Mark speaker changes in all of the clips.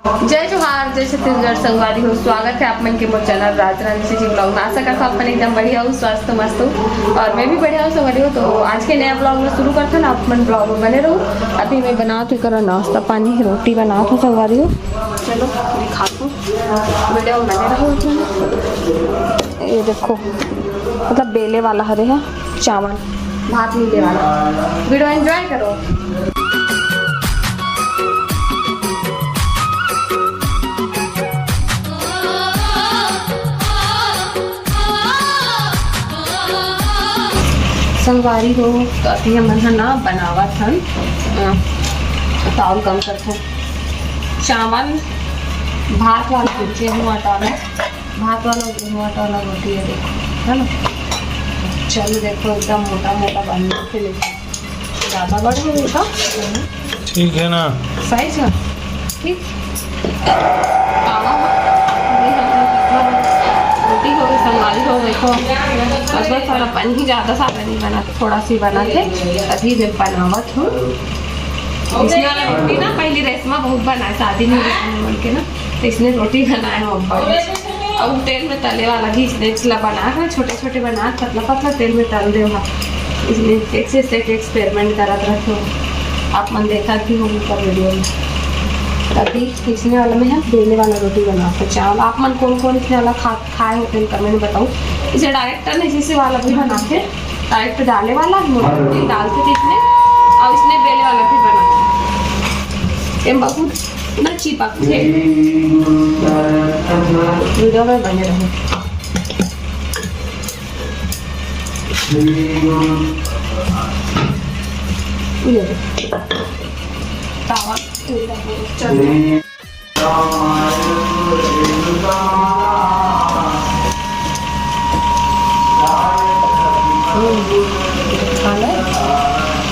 Speaker 1: जय जोहार, जय छत्तीसगढ़। संगवारी हो, स्वागत है आप मन के मोर चैनल राज रानी जी ब्लॉग में। आशा करता हूँ अपन एकदम बढ़िया हो, स्वास्थ्य मस्त हो और मैं भी बढ़िया हूँ संगवारी हो। तो आज के नया ब्लॉग में शुरू करते ना, आप मन ब्लॉग में बने रहो। अभी मैं बना तो करा नाश्ता पानी, रोटी बना तो संगवारी हो। चलो खा दो, वीडियो में बने रहो। ये देखो, मतलब बेले वाला हरे है चावल, भात मिले वाला। वीडियो एंजॉय करो। संगवारी हो तो अभी हम ना बनावा था चावल कम करते चावल भात वाला गेहूँ आटा वाला, भात वाला गेहूँ आटा वाला रोटी है, देखो है ना। चलो देखो एकदम मोटा मोटा बनने के लिए, ज़्यादा बड़ा हो बेटा,
Speaker 2: ठीक है ना,
Speaker 1: साइज है ठीक। रोटी हो गई संगवारी हो, देखो बस थोड़ा पानी ही ज़्यादा सारा नहीं बना, थोड़ा सी बना के अभी मैं बनावत हूँ। इसने वाला रोटी ना पहली रेशमा बहुत बनाए शादी में बन के ना, तो इसने रोटी बनाए और तेल में तले वाला भी इसने बना है, छोटे छोटे बना पतला पतला तेल में तल दे। इसने एक से एक एक्सपेरिमेंट करत रखे, आप मन देखा कि हो ऊपर वीडियो में। अभी इसने वाला में है बेले वाला रोटी बनाते चावल। आप मन कौन कौन इसने वाला खाए होते हैं कमेंट में बताओ। इसे डायरेक्ट नहीं जैसे वाला भी बनाते, डायरेक्ट डाले वाला रोटी डालते थे इसमें, और इसने बेले वाला भी बनाते बहुत ना चिपक थे। वीडियो में बने रहो। तावा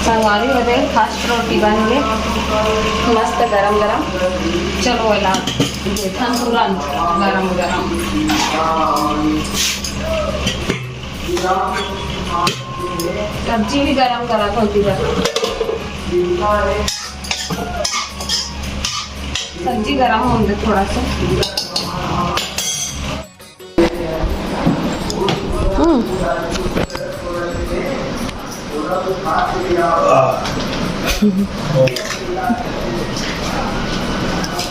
Speaker 1: संगवारी हो गए, फास्ट रोटी बन गए मस्त गरम गरम। चलो वाला देखा तुरंत गरम गरम। सब्जी भी गरम गरम होती है, सब्जी गरम होंगे थोड़ा सा।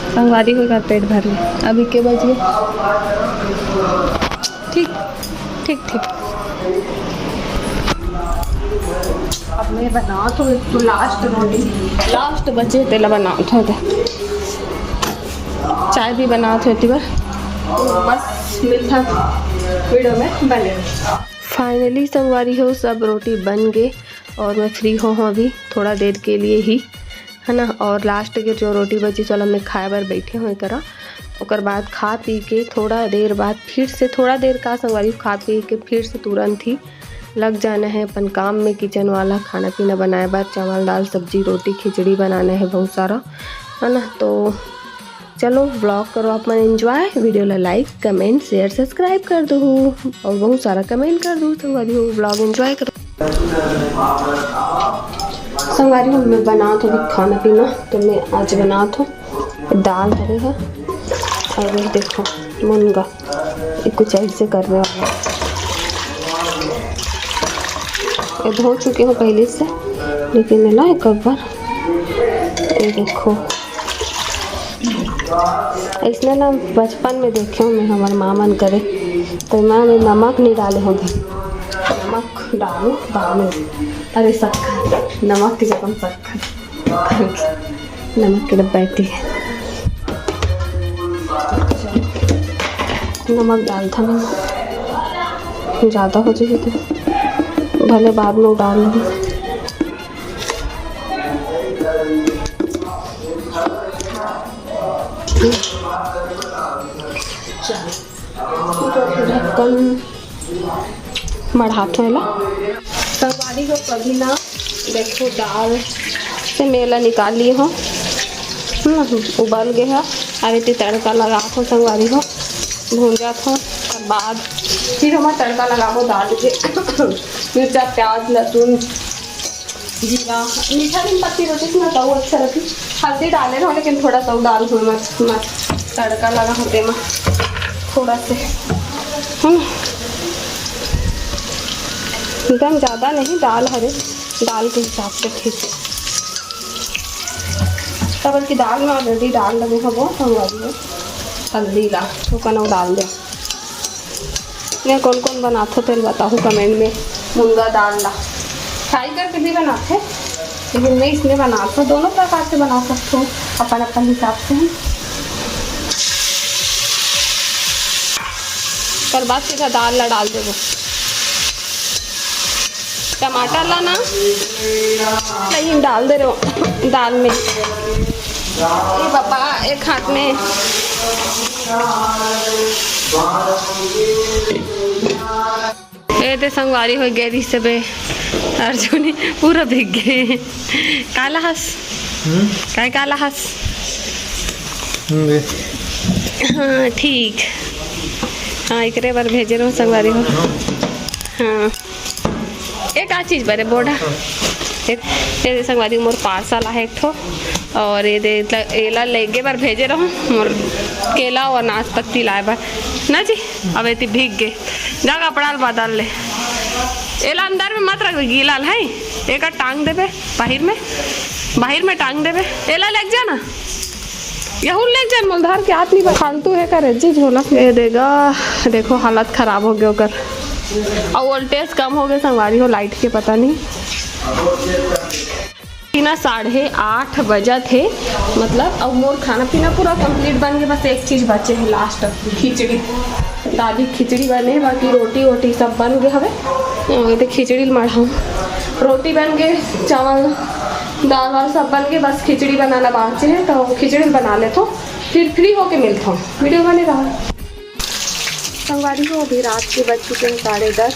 Speaker 1: संगवारी हो गया, पेट भर ले। अभी के बजे ठीक ठीक ठीक। अब मैं बना तो लास्ट रोटी, लास्ट बचे तेला बना थे, चाय भी बना थे बस मिलता वीडियो में बने। फाइनली संगवारी हो सब रोटी बन गए और मैं फ्री हूँ अभी थोड़ा देर के लिए ही, है ना। और लास्ट के जो रोटी बची चलो मैं खाए बार बैठे हुए करा, और बाद खा पी के थोड़ा देर बाद फिर से थोड़ा देर का संगवारी खा पी के फिर से तुरंत ही लग जाना है अपन काम में, किचन वाला खाना पीना बनाए बार, चावल दाल सब्जी रोटी खिचड़ी बनाना है बहुत सारा, है ना। तो चलो ब्लॉग करो आप मन एंजॉय, वीडियो ला लाइक कमेंट शेयर सब्सक्राइब कर दो और बहुत सारा कमेंट कर दो। संगवारी हो ब्लॉग एंजॉय करो। संगवारी हो मैं बना तो खाना पीना, तो मैं आज बना तो दाल हरे है और ये देखो मुनगा, ये कुछ ऐसे करने वाला। ये धो चुके हूँ पहले से, लेकिन मैं ना एक बार ये देखो इसने ना बचपन में देखे हूँ मैं, हमारे माँ मन करे तो माँ में नमक नहीं डाले होंगे, नमक डालो दाल में, अरे शक्कर, नमक की जगह शक्कर, नमक के डब्बा है, नमक डाल था मैंने, ज़्यादा हो जाए तो भले बाद में डाल लूँगी। ढक्कन मढ़ाते हैं ला संगवारी हो। कभी ना देखो दाल से मेला निकाल ली हो, उबल गए है, अरे तड़का लगा हो संगवारी हो, भूंजा था बाद फिर हम तड़का लगाबो दाल के मिर्चा प्याज लहसुन जीरा मीठा नीम पत्ती रोटी ना तो अच्छा रखी। हल्दी डाले रहो लेकिन थोड़ा सा डाल हूँ मत तड़का लगा होते में थोड़ा से एकदम ज़्यादा नहीं, दाल हरे दाल के हिसाब से ठीक है। तब की दाल में ऑलरेडी डाल लगे हैं वो संगवारी हल्दी ला तो कनौ डाल दे। मैं कौन कौन बनाते तेल बताऊँ कमेंट में। मूंगा दाल ला फ्राई करके भी बनाते, लेकिन मैं इसमें बनाता हूँ, दोनों प्रकार से बना सकते हूँ अपन अपन हिसाब से। पर बाद सीधा दाल ला डाल देवो। टमाटर ला ना नहीं डाल दे रहे हो दाल में। ये पापा एक हाथ में ये संगवारी हो गई सब अर्जुनी पूरा भीग गए। काला हंस काय काला हंस। हाँ ठीक, हाँ एक बार भेजे रहो संगवारी हो। हाँ एक आ चीज़ बड़े बोड़ा ये संगवारी मोर पार्सल है एक ठो, और ये एला लेगे बार भेजे रहो मोर केला और नाशपत्ती लाए बार ना जी। अब ये भीग गए जा कपड़ा बदल ले। एला अंदर में मत रख गीला है, एक टांग देवे बाहर में टांग देवे। एला लेग जाना यहू लेग जान मोलधार के हाथ नहीं फालतू है करे जी झोला ये देगा। देखो हालत खराब हो गया कर और वोल्टेज कम हो गए संगवारी हो लाइट के पता नहीं। ना 8:30 बजे थे मतलब। अब मोर खाना पीना पूरा कंप्लीट बन गया, बस एक चीज़ बचे है लास्ट खिचड़ी। दादी खिचड़ी बने, बाकी रोटी वोटी सब बन गए हवे। तो खिचड़ी मढ़ाऊँ, रोटी बन गए, चावल दाल वाल सब बन गए, बस खिचड़ी बनाना बाकी है। तो खिचड़ी बना लेता हूँ, फिर फ्री होके मिलता हूँ। वीडियो बने रहा संगवारी को। अभी रात के बज चुके हैं 10:30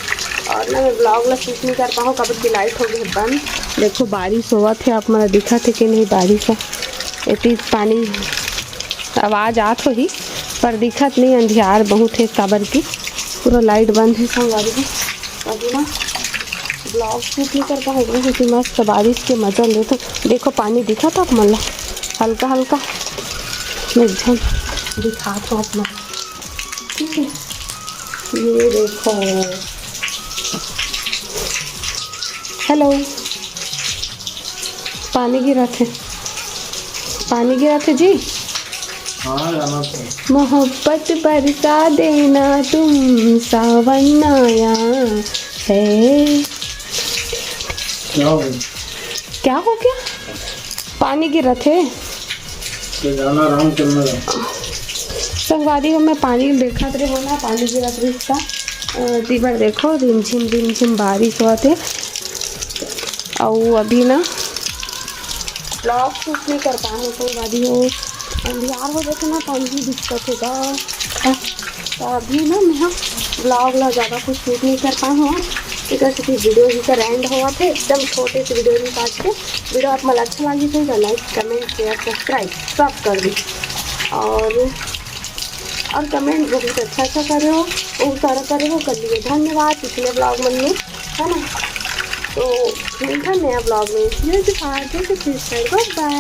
Speaker 1: और ना मैं ब्लॉग ला शूट नहीं कर पाऊँ, कब की लाइट हो गई बंद। देखो बारिश हुआ थे, आप मेरा दिखा थे कि नहीं बारिश है। इतनी पानी आवाज़ आत हो ही पर दिखत नहीं, अंधियार बहुत है साबर की, पूरा लाइट बंद है संगवारी को। अभी ना ब्लॉग शूट नहीं कर पाऊँ क्योंकि मस्त बारिश के मज़ा ले। तो देखो पानी दिखा था आप मतलब हल्का हल्का, मैं दिखा था आप लोग ठीक है। ये देखो हेलो पानी गिरा थे जी। मोहब्बत बरसा देना तुम सावन आया है। क्या हो गया? पानी गिरा थे संगवारी हो। मैं पानी देखा थे होना, पानी गिरा थे इसका दीवार देखो रिमझिम बारिश हुआ थे। और अभी ना ब्लॉग शूट नहीं कर पाए संगवारी हो, अंधियार हो जाते ना पानी की दिक्कत होगा। तो अभी ना मैं ब्लॉग ला ज़्यादा कुछ शूट नहीं कर पाए हुआ क्योंकि वीडियो ही का एंड हुआ थे। एकदम छोटे से वीडियो नहीं काट के। वीडियो आप मतलब अच्छा लगी तो लाइक कमेंट शेयर सब्सक्राइब सब कर दी, और कमेंट बहुत अच्छा कर रहे हो, बहुत सारा कर रहे हो, कर लिए धन्यवाद। पिछले ब्लॉग में है ना, तो मिलता नया ब्लॉग में। बाय।